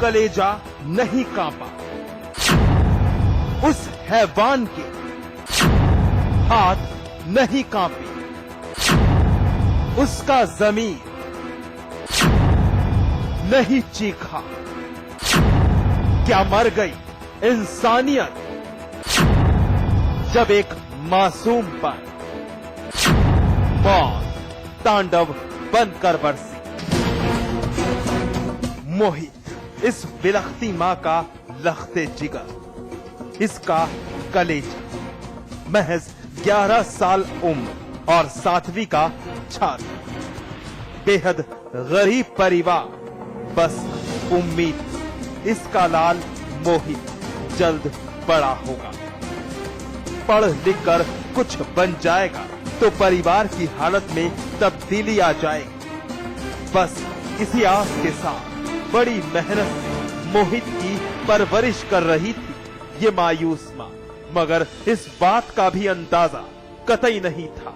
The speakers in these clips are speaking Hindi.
कलेजा नहीं कांपा। उस हैवान के हाथ नहीं कांपे। उसका ज़मीर नहीं चीखा। क्या मर गई इंसानियत जब एक मासूम पर मौत तांडव बनकर बरसी। मोहित इस बिलखती मां का लखते जिगर, इसका कलेजा, महज 11 साल उम्र और 7वीं का छात्र, बेहद गरीब परिवार, बस उम्मीद इसका लाल मोहित जल्द बड़ा होगा, पढ़ लिख कर कुछ बन जाएगा तो परिवार की हालत में तब्दीली आ जाएगी। बस इसी आस के साथ बड़ी मेहनत से मोहित की परवरिश कर रही थी ये मायूस मां, मगर इस बात का भी अंदाजा कतई नहीं था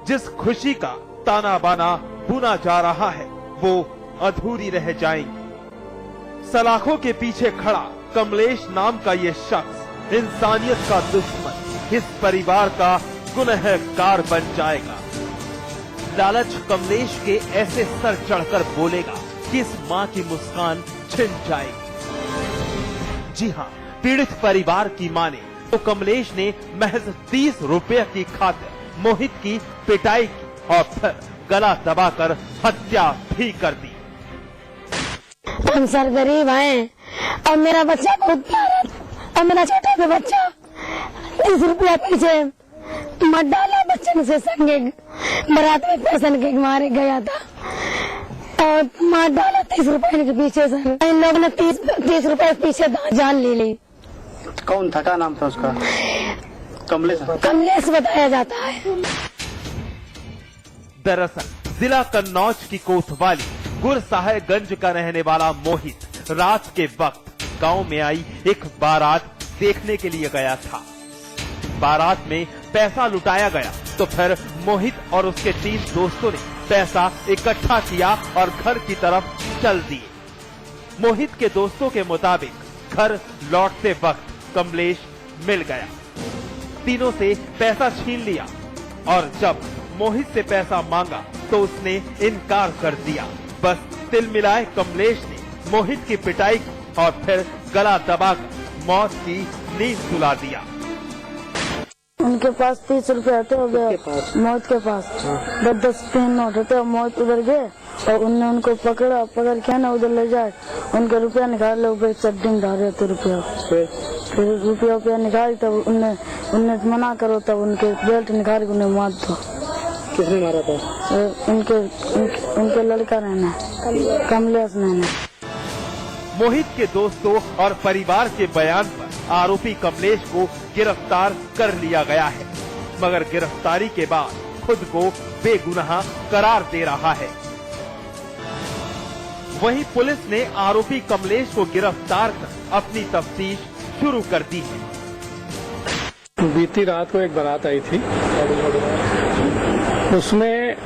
जिस खुशी का ताना बाना बुना जा रहा है वो अधूरी रह जाएंगी। सलाखों के पीछे खड़ा कमलेश नाम का ये शख्स इंसानियत का दुश्मन इस परिवार का गुनहगार बन जाएगा। लालच कमलेश के ऐसे सर चढ़कर बोलेगा कि इस मां की मुस्कान छिन जाएगी। जी हां, पीड़ित परिवार की मां ने तो कमलेश ने महज 30 रुपए की खातिर मोहित की पिटाई की और फिर गला दबाकर हत्या भी कर दी। हम सर गरीब हैं और मेरा बच्चा बहुत प्यारा था और मेरा छोटा सा बच्चा 30 रुपया पीछे मत डाला बच्चन से संगे बारात में पैसन के मारे गया था और मत डाला 30 रुपए के पीछे सर। इन लोगों ने 30 रुपए पीछे जान ले ली। कौन था, क्या नाम था उसका? कमलेश बताया जाता है। दरअसल जिला कन्नौज की कोतवाली गुरसाहिबगंज का रहने वाला मोहित रात के वक्त गांव में आई एक बारात देखने के लिए गया था। बारात में पैसा लुटाया गया तो फिर मोहित और उसके 3 दोस्तों ने पैसा इकट्ठा किया और घर की तरफ चल दिए। मोहित के दोस्तों के मुताबिक घर लौटते वक्त कमलेश मिल गया, तीनों से पैसा छीन लिया और जब मोहित से पैसा मांगा तो उसने इनकार कर दिया। बस तिल मिलाए कमलेश ने मोहित की पिटाई की और फिर गला दबाकर मौत की नींद सुला दिया। उनके पास 30 रुपए थे मौत के पास 10 पेन नोट थे। मौत उधर गए और उनने उनको पकड़ के ना उधर ले जाए, उनके रुपया निकाल लो, चड्डी में डाले थे रुपया। फिर रुपया निकाल तब उनने मना करो तब उनके बेल्ट निकाल के उन्हें मार दो। किसने मारा था? उनके लड़का रहना कमलेश ने। मोहित के दोस्तों और परिवार के बयान पर आरोपी कमलेश को गिरफ्तार कर लिया गया है, मगर गिरफ्तारी के बाद खुद को बेगुनाह करार दे रहा है। वहीं पुलिस ने आरोपी कमलेश को गिरफ्तार कर अपनी तफ्तीश शुरू कर दी है। बीती रात को एक बारात आई थी, उसमें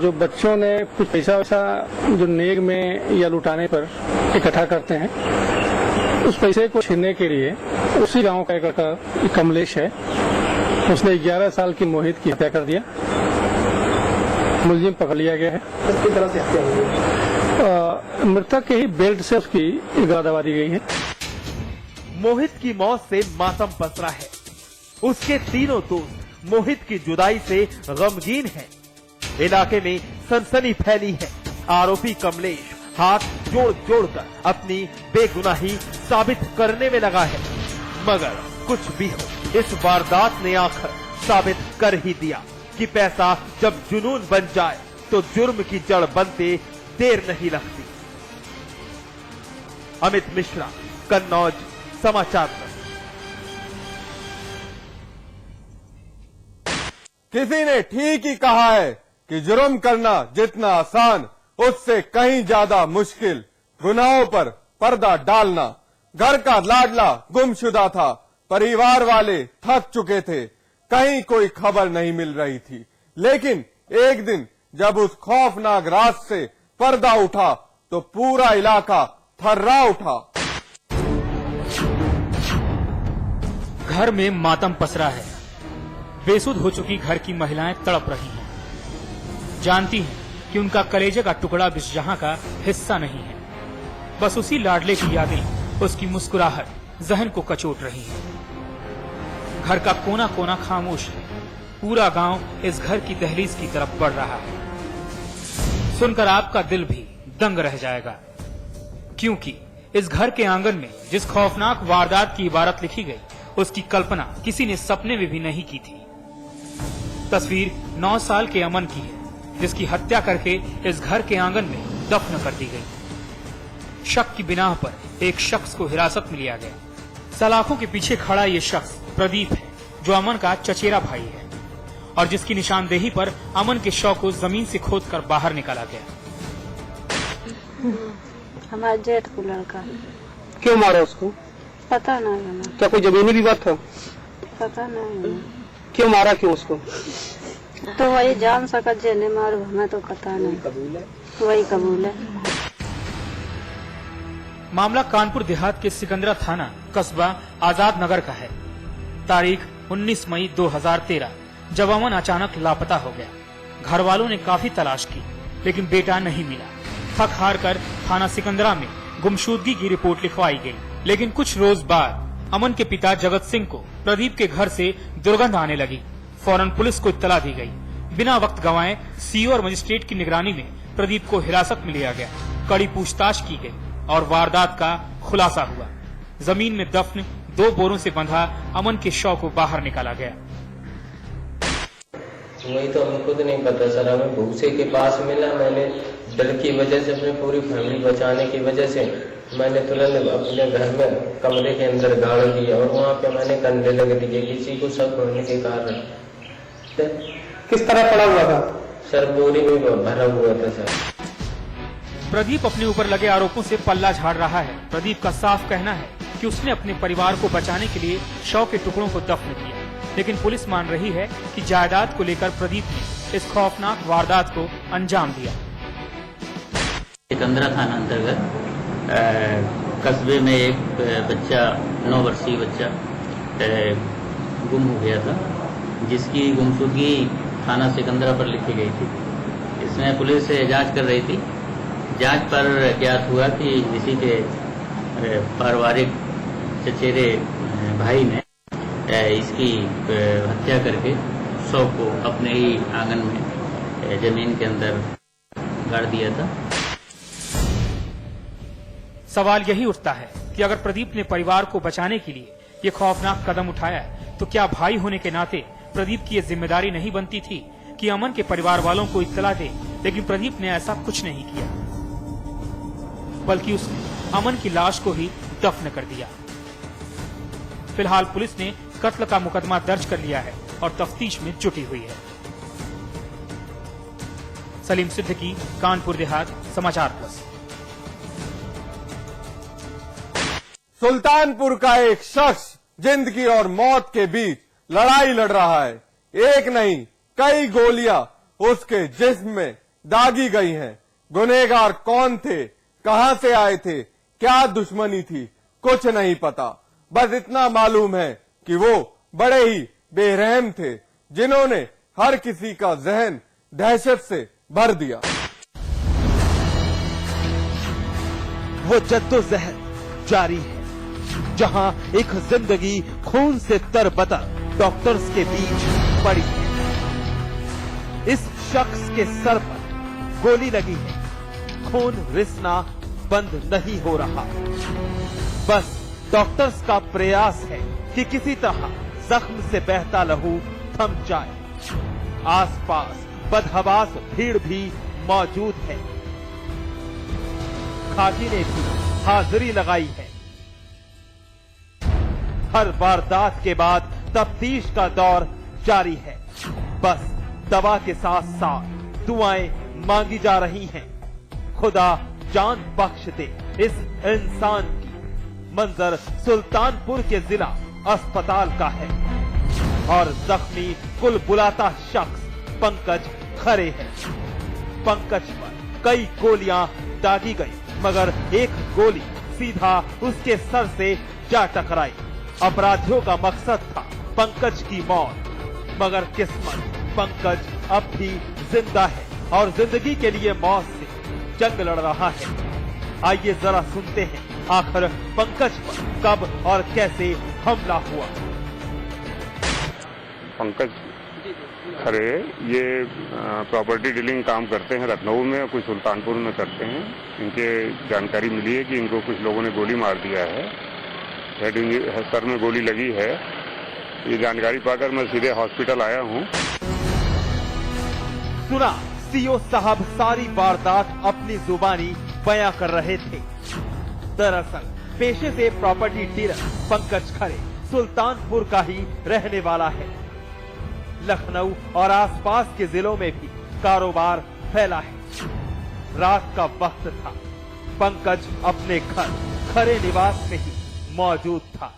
जो बच्चों ने कुछ पैसा जो नेग में या लुटाने पर इकट्ठा करते हैं, उस पैसे को छीनने के लिए उसी गांव का एक लड़का कमलेश है, उसने 11 साल की मोहित की हत्या कर दिया। मुलजिम पकड़ लिया गया है। किस तरह से हत्या हुई? मृतक के ही बेल्ट से उसकी गला दबा दी गई है। मोहित की मौत से मातम पसरा है। उसके तीनों दोस्त मोहित की जुदाई से गमगीन हैं। इलाके में सनसनी फैली है। आरोपी कमलेश हाथ जोड़ जोड़कर अपनी बेगुनाही साबित करने में लगा है, मगर कुछ भी हो, इस वारदात ने आखिर साबित कर ही दिया कि पैसा जब जुनून बन जाए तो जुर्म की जड़ बनते देर नहीं लगती। अमित मिश्रा, कन्नौज समाचार। किसी ने ठीक ही कहा है कि जुर्म करना जितना आसान उससे कहीं ज्यादा मुश्किल। गुनाहों पर पर्दा डालना। घर का लाडला गुमशुदा था, परिवार वाले थक चुके थे, कहीं कोई खबर नहीं मिल रही थी। लेकिन एक दिन जब उस खौफनाक रात से पर्दा उठा तो पूरा इलाका थर्रा उठा। घर में मातम पसरा है। बेसुध हो चुकी घर की महिलाएं तड़प रही हैं। जानती हैं कि उनका कलेजे का टुकड़ा भी जहां का हिस्सा नहीं है। बस उसी लाडले की यादें, उसकी मुस्कुराहट जहन को कचोट रही है। घर का कोना कोना खामोश है। पूरा गांव इस घर की दहलीज की तरफ बढ़ रहा है। सुनकर आपका दिल भी दंग रह जाएगा, क्योंकि इस घर के आंगन में जिस खौफनाक वारदात की इबारत लिखी गई, उसकी कल्पना किसी ने सपने में भी नहीं की थी। तस्वीर 9 साल के अमन की है, जिसकी हत्या करके इस घर के आंगन में दफन कर दी गई। शक की बिना पर एक शख्स को हिरासत में लिया गया। सलाखों के पीछे खड़ा ये शख्स प्रदीप है, जो अमन का चचेरा भाई है और जिसकी निशानदेही पर अमन के शव को जमीन से खोदकर बाहर निकाला गया। हमारे जेठ को लड़का। क्यों मारा उसको? पता नहीं हमें। क्या कोई जमीनी विवाद था? पता नहीं हमें। क्यों मारा क्यों उसको? तो वही जान सका जेने मारू, हमें तो पता नहीं। वही कबूल है। मामला कानपुर देहात के सिकंदरा थाना कस्बा आजाद नगर का है। तारीख 19 मई 2013, जब अमन अचानक लापता हो गया। घर वालों ने काफी तलाश की, लेकिन बेटा नहीं मिला। थक हार कर थाना सिकंदरा में गुमशुदगी की रिपोर्ट लिखवाई गई। लेकिन कुछ रोज बाद अमन के पिता जगत सिंह को प्रदीप के घर से दुर्गंध आने लगी। फौरन पुलिस को इत्तला दी गई। बिना वक्त गंवाए सीओ और मजिस्ट्रेट की निगरानी में प्रदीप को हिरासत में लिया गया। कड़ी पूछताछ की गई और वारदात का खुलासा हुआ। जमीन में दफन 2 बोरों से बंधा अमन के शव को बाहर निकाला गया। वही तो हमें खुद नहीं पता सर। हमें भूसे के पास मिला। मैंने डर की वजह से, अपनी पूरी फैमिली बचाने की वजह से मैंने तुरंत अपने घर में कमरे के अंदर गाड़ दिया और वहाँ पे मैंने कंधे लग दिए किसी को शक होने के कारण। किस तरह पड़ा हुआ था? सर बोरी में भरा हुआ था सर। प्रदीप अपने ऊपर लगे आरोपों से पल्ला झाड़ रहा है। प्रदीप का साफ कहना है कि उसने अपने परिवार को बचाने के लिए शव के टुकड़ों को दफन किया, लेकिन पुलिस मान रही है कि जायदाद को लेकर प्रदीप ने इस खौफनाक वारदात को अंजाम दिया। सिकंदरा थाना अंतर्गत कस्बे में एक बच्चा, 9 वर्षीय बच्चा गुम हो गया था, जिसकी गुमशुदगी थाना सिकंदरा पर लिखी गई थी। इसमें पुलिस जांच कर रही थी। जांच पर ज्ञात हुआ कि इसी के पारिवारिक चचेरे भाई ने इसकी हत्या करके शव को अपने ही आंगन में जमीन के अंदर गाड़ दिया था। सवाल यही उठता है कि अगर प्रदीप ने परिवार को बचाने के लिए ये खौफनाक कदम उठाया है, तो क्या भाई होने के नाते प्रदीप की ये जिम्मेदारी नहीं बनती थी कि अमन के परिवार वालों को इत्तला दे? लेकिन प्रदीप ने ऐसा कुछ नहीं किया, बल्कि उसने अमन की लाश को ही दफन कर दिया। फिलहाल पुलिस ने कत्ल का मुकदमा दर्ज कर लिया है और तफ्तीश में जुटी हुई है। सलीम सिद्दीकी, कानपुर देहात, समाचार प्लस। सुल्तानपुर का एक शख्स जिंदगी और मौत के बीच लड़ाई लड़ रहा है। एक नहीं, कई गोलियां उसके जिस्म में दागी गई हैं। गुनहगार कौन थे, कहां से आए थे, क्या दुश्मनी थी, कुछ नहीं पता। बस इतना मालूम है कि वो बड़े ही बेरहम थे, जिन्होंने हर किसी का जहन दहशत से भर दिया। वो जद्दोजहद जारी है, जहां एक जिंदगी खून से तरबतर डॉक्टर्स के बीच पड़ी है। इस शख्स के सर पर गोली लगी है। खून रिसना बंद नहीं हो रहा। बस डॉक्टर्स का प्रयास है कि किसी तरह जख्म से बहता लहू थम जाए। आसपास बदहवास भीड़ भी मौजूद है। खाकी ने भी हाजिरी लगाई है। हर वारदात के बाद तफ्तीश का दौर जारी है। बस दवा के साथ साथ दुआएं मांगी जा रही हैं। खुदा जान बख्श दे इस इंसान की। मंजर सुल्तानपुर के जिला अस्पताल का है और जख्मी कुल बुलाता शख्स पंकज खरे है। पंकज पर कई गोलियां दागी गई। मगर एक गोली सीधा उसके सर से जा टकराई। अपराधियों का मकसद था पंकज की मौत, मगर किस्मत पंकज अब भी जिंदा है और जिंदगी के लिए मौत से जंग लड़ रहा है। आइए जरा सुनते हैं आखिर पंकज पर कब और कैसे हमला हुआ। पंकज खरे ये प्रॉपर्टी डीलिंग काम करते हैं लखनऊ में और कुछ सुल्तानपुर में करते हैं। इनके जानकारी मिली है कि इनको कुछ लोगों ने गोली मार दिया है, सर में गोली लगी है। ये जानकारी पाकर मैं सीधे हॉस्पिटल आया हूँ। सुना सीओ साहब सारी वारदात अपनी जुबानी बयां कर रहे थे। दरअसल पेशे से प्रॉपर्टी डीलर पंकज खरे सुल्तानपुर का ही रहने वाला है। लखनऊ और आसपास के जिलों में भी कारोबार फैला है। रात का वक्त था, पंकज अपने घर खरे निवास में ही मौजूद था।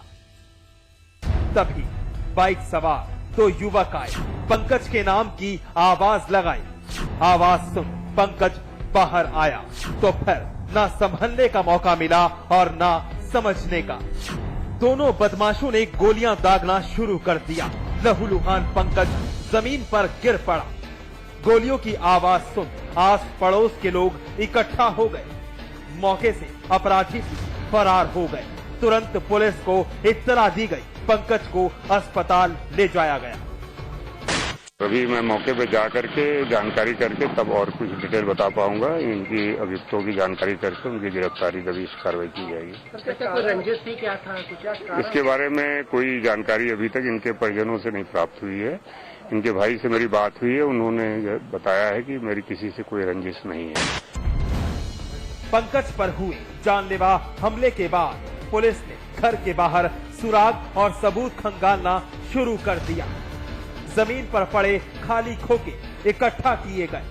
तभी बाइक सवार दो युवक आए, पंकज के नाम की आवाज लगाई। आवाज सुन पंकज बाहर आया तो फिर ना संभलने का मौका मिला और ना समझने का। दोनों बदमाशों ने गोलियां दागना शुरू कर दिया। लहूलुहान पंकज जमीन पर गिर पड़ा। गोलियों की आवाज सुन आस पड़ोस के लोग इकट्ठा हो गए। मौके से अपराधी फरार हो गए। तुरंत पुलिस को इत्तला दी गई। पंकज को अस्पताल ले जाया गया। अभी मैं मौके पे जा करके जानकारी करके तब और कुछ डिटेल बता पाऊंगा। इनकी अभियुक्तों की जानकारी करके उनकी गिरफ्तारी तभी कार्रवाई की जाएगी। रंजिश थी क्या था इसके बारे में कोई जानकारी अभी तक इनके परिजनों से नहीं प्राप्त हुई है। इनके भाई से मेरी बात हुई है, उन्होंने बताया है कि मेरी किसी से कोई रंजिश नहीं है। पंकज पर हुए जानलेवा हमले के बाद पुलिस ने घर के बाहर सुराग और सबूत खंगालना शुरू कर दिया। जमीन पर पड़े खाली खोखे इकट्ठा किए गए,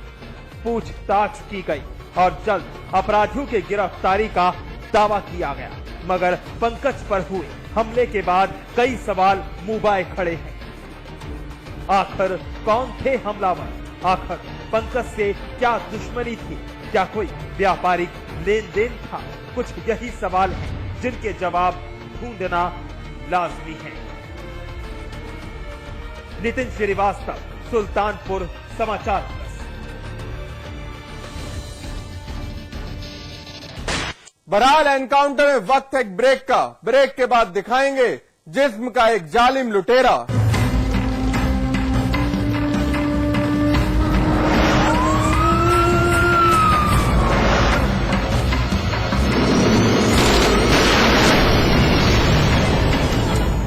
पूछताछ की गई और जल्द अपराधियों की गिरफ्तारी का दावा किया गया। मगर पंकज पर हुए हमले के बाद कई सवाल मुबाए खड़े हैं। आखिर कौन थे हमलावर? आखिर पंकज से क्या दुश्मनी थी? क्या कोई व्यापारिक लेन देन था? कुछ यही सवाल हैं जिनके जवाब ढूंढना लाजमी है। नितिन श्रीवास्तव, सुल्तानपुर समाचार प्लस। बहरहाल एनकाउंटर में वक्त है एक ब्रेक का। ब्रेक के बाद दिखाएंगे जिस्म का एक जालिम लुटेरा।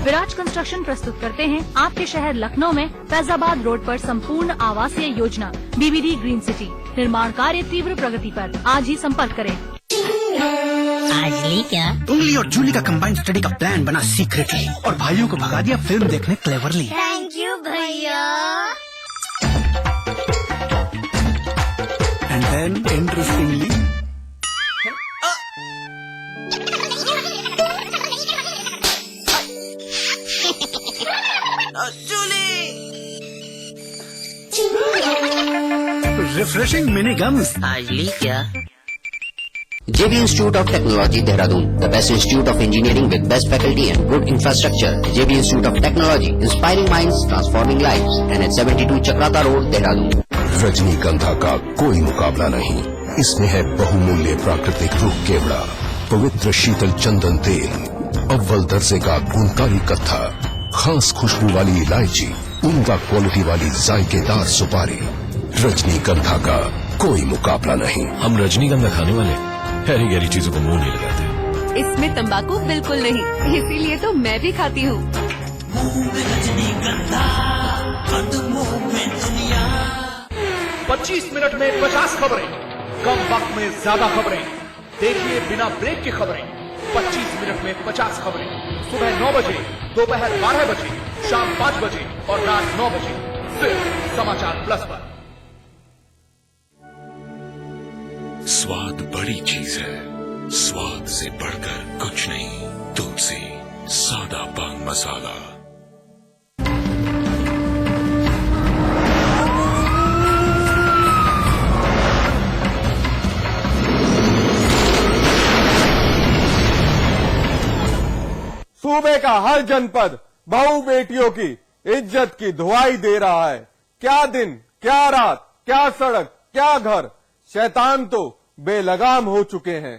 विराज कंस्ट्रक्शन प्रस्तुत करते हैं आपके शहर लखनऊ में फैजाबाद रोड पर संपूर्ण आवासीय योजना बीबीडी ग्रीन सिटी। निर्माण कार्य तीव्र प्रगति पर। आज ही संपर्क करें। आज ली क्या? उंगली और जूली का कंबाइंड स्टडी का प्लान बना सीक्रेटली और भाइयों को भगा दिया फिल्म देखने क्लेवरली। थैंक यू भैया। And then interestingly refreshing mini gums. आज ली क्या? JB Institute of Technology, Dehradun, the best institute of engineering with best faculty and good infrastructure. JB Institute of Technology, inspiring minds, transforming lives, and at 72 Chakrata Road, Dehradun. रजनीगंधा का कोई मुकाबला नहीं। इसमें है बहुमूल्य प्राकृतिक रूप केवड़ा, पवित्र शीतल चंदन तेल, अव्वल दर्जे का गुणकारी कत्था, खास खुशबू वाली इलायची, उम्दा क्वालिटी वाली जायकेदार सुपारी। रजनीगंधा का कोई मुकाबला नहीं। हम रजनीगंधा खाने वाले हैरी गैरी चीजों को मुंह नहीं लगाते। इसमें तंबाकू बिल्कुल नहीं, इसीलिए तो मैं भी खाती हूँ। 25 मिनट में 50 खबरें, कम वक्त में ज्यादा खबरें। देखिए बिना ब्रेक की खबरें। 25 मिनट में 50 खबरें। सुबह 9 बजे, दोपहर 12 बजे, शाम 5 बजे और रात 9 बजे, सिर्फ समाचार प्लस पर। स्वाद बड़ी चीज है, स्वाद से बढ़कर कुछ नहीं। तुलसी सादा पान मसाला। सूबे का हर जनपद बहू बेटियों की इज्जत की दुहाई दे रहा है। क्या दिन, क्या रात, क्या सड़क, क्या घर, शैतान तो बेलगाम हो चुके हैं।